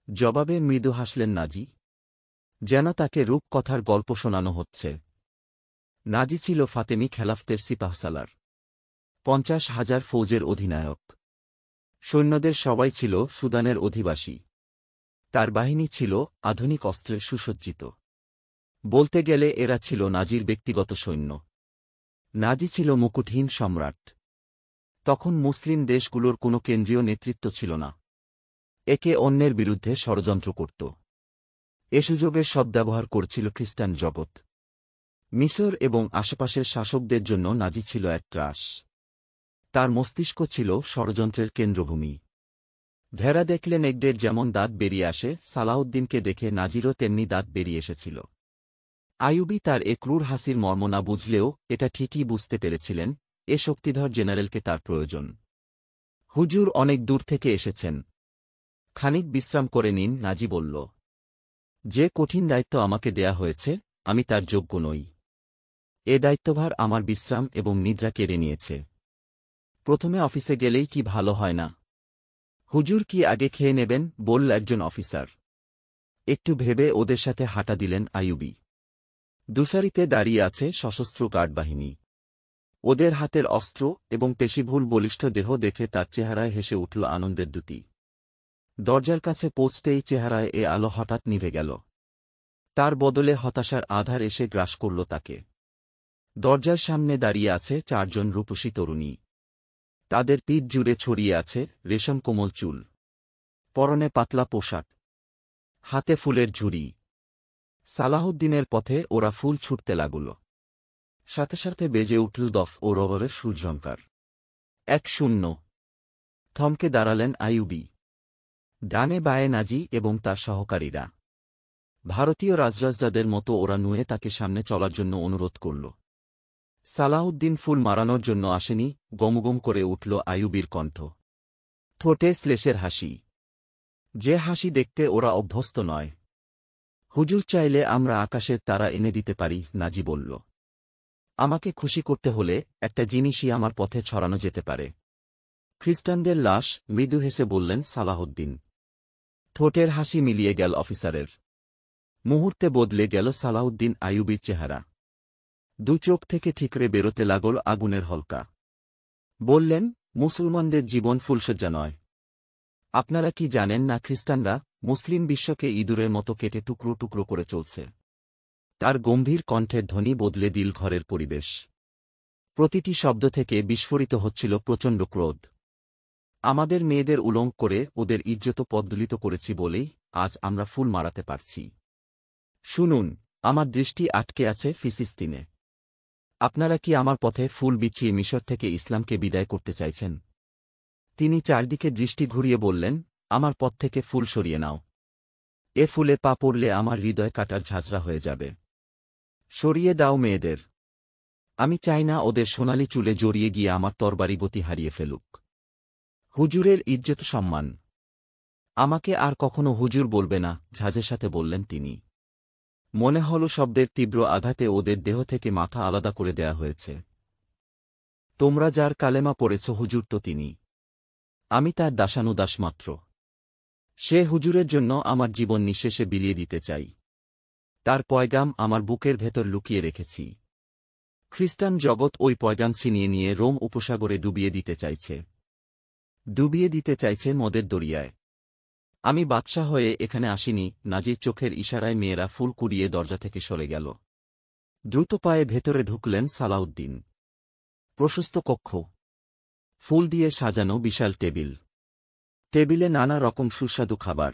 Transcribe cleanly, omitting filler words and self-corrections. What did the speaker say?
জবাবে মৃদু হাসলেন নাজি। যেন তাকে রূপকথার গল্প শোনানো হচ্ছে। নাজি ছিল ফাতেমি খেলাফতের সিপাহসালার ৫০,০০০ ফৌজের অধিনায়ক। সৈন্যদের সবাই ছিল সুদানের অধিবাসী। তার বাহিনী ছিল আধুনিক অস্ত্রের সুসজ্জিত। বলতে গেলে এরা ছিল নাজির ব্যক্তিগত সৈন্য। নাজি ছিল মুকুটহীন সম্রাট। তখন মুসলিম দেশগুলোর কোনো কেন্দ্রীয় নেতৃত্ব ছিল না। একে অন্যের বিরুদ্ধে ষড়যন্ত্র করত। এ সুযোগের সদ্ব্যবহার করছিল খ্রিস্টান জগৎ। মিসর এবং আশেপাশের শাসকদের জন্য নাজি ছিল এক ত্রাস। তার মস্তিষ্ক ছিল ষড়যন্ত্রের কেন্দ্রভূমি। ভেড়া দেখলে নেকড়ের যেমন দাঁত বেরিয়ে আসে, সালাউদ্দিনকে দেখে নাজিরও তেমনি দাঁত বেরিয়ে এসেছিল। আইয়ুবী তার এ ক্রূর হাসির মর্ম না বুঝলেও এটা ঠিকই বুঝতে পেরেছিলেন, এ শক্তিধর জেনারেলকে তার প্রয়োজন। হুজুর অনেক দূর থেকে এসেছেন। খানিক বিশ্রাম করে নিন, নাজি বলল। যে কঠিন দায়িত্ব আমাকে দেয়া হয়েছে, আমি তার যোগ্য নই। এ দায়িত্বভার আমার বিশ্রাম এবং নিদ্রা কেড়ে নিয়েছে। প্রথমে অফিসে গেলেই কি ভালো হয় না? হুজুর কি আগে খেয়ে নেবেন, বলল একজন অফিসার। একটু ভেবে ওদের সাথে হাঁটা দিলেন আইয়ুবী। দুসারিতে দাঁড়িয়ে আছে সশস্ত্র গার্ড বাহিনী। ওদের হাতের অস্ত্র এবং পেশিভুল বলিষ্ঠ দেহ দেখে তার চেহারায় হেসে উঠল আনন্দের দ্যুতি। দরজার কাছে পৌঁছতেই চেহারায় এ আলো হঠাৎ নিভে গেল। তার বদলে হতাশার আধার এসে গ্রাস করল তাকে। দরজার সামনে দাঁড়িয়ে আছে ৪ জন রূপসী তরুণী। তাদের পিঠ জুড়ে ছড়িয়ে আছে রেশম কোমল চুল। পরনে পাতলা পোশাক, হাতে ফুলের ঝুড়ি। সালাহউদ্দিনের পথে ওরা ফুল ছুটতে লাগল। সাথে সাথে বেজে উঠল দফ ও রবরের সুরঝঙ্কার। ১-০। থমকে দাঁড়ালেন আইয়ুবী। ডানে বায়ে নাজি এবং তার সহকারীরা। ভারতীয় রাজরাজদাদের মতো ওরা নুয়ে তাকে সামনে চলার জন্য অনুরোধ করল। সালাহউদ্দিন ফুল মারানোর জন্য আসেনি, গমগম করে উঠল আইয়ুবীর কণ্ঠ। ঠোঁটে শ্লেষের হাসি। যে হাসি দেখতে ওরা অভ্যস্ত নয়। হুজুর চাইলে আমরা আকাশের তারা এনে দিতে পারি, নাজি বলল। আমাকে খুশি করতে হলে একটা জিনিসই আমার পথে ছড়ানো যেতে পারে। খ্রিস্টানদের লাশ, মৃদু হেসে বললেন সালাহউদ্দিন। ঠোঁটের হাসি মিলিয়ে গেল অফিসারের। মুহূর্তে বদলে গেল সালাহউদ্দিন আইয়ুবীর চেহারা। দু চোখ থেকে ঠিকরে বেরোতে লাগল আগুনের হলকা। বললেন, মুসলমানদের জীবন ফুলশয্যা নয়। আপনারা কি জানেন না খ্রিস্টানরা মুসলিম বিশ্বকে ইঁদুরের মতো কেটে টুকরো টুকরো করে চলছে? তার গম্ভীর কণ্ঠের ধ্বনি বদলে দিল ঘরের পরিবেশ। প্রতিটি শব্দ থেকে বিস্ফোরিত হচ্ছিল প্রচণ্ড ক্রোধ। আমাদের মেয়েদের উলঙ্গ করে ওদের ইজ্জত পদদলিত করেছি বলেই আজ আমরা ফুল মারাতে পারছি। শুনুন, আমার দৃষ্টি আটকে আছে ফিলিস্তিনে। আপনারা কি আমার পথে ফুল বিছিয়ে মিশর থেকে ইসলামকে বিদায় করতে চাইছেন? তিনি চারদিকে দৃষ্টি ঘুরিয়ে বললেন, আমার পথ থেকে ফুল সরিয়ে নাও। এ ফুলে পা পড়লে আমার হৃদয় কাটার ঝাঁঝরা হয়ে যাবে। সরিয়ে দাও মেয়েদের। আমি চাই না ওদের সোনালি চুলে জড়িয়ে গিয়ে আমার তরবারি গতি হারিয়ে ফেলুক। হুজুরের ইজ্জত সম্মান। আমাকে আর কখনো হুজুর বলবে না, ঝাঁজের সাথে বললেন তিনি। মনে হল শব্দের তীব্র আঘাতে ওদের দেহ থেকে মাথা আলাদা করে দেয়া হয়েছে। তোমরা যার কালেমা পড়েছ হুজুর তো তিনি। আমি তার দাসানুদাস মাত্র। সে হুজুরের জন্য আমার জীবন নিঃশেষে বিলিয়ে দিতে চাই। তার পয়গাম আমার বুকের ভেতর লুকিয়ে রেখেছি। খ্রিস্টান জগৎ ওই পয়গাম ছিনিয়ে নিয়ে রোম উপসাগরে ডুবিয়ে দিতে চাইছে মদের দরিয়ায়। আমি বাদশা হয়ে এখানে আসিনি। নাজির চোখের ইশারায় মেয়েরা ফুল কুড়িয়ে দরজা থেকে সরে গেল। দ্রুত পায়ে ভেতরে ঢুকলেন সালাউদ্দিন। প্রশস্ত কক্ষ, ফুল দিয়ে সাজানো বিশাল টেবিল। টেবিলে নানা রকম সুস্বাদু খাবার।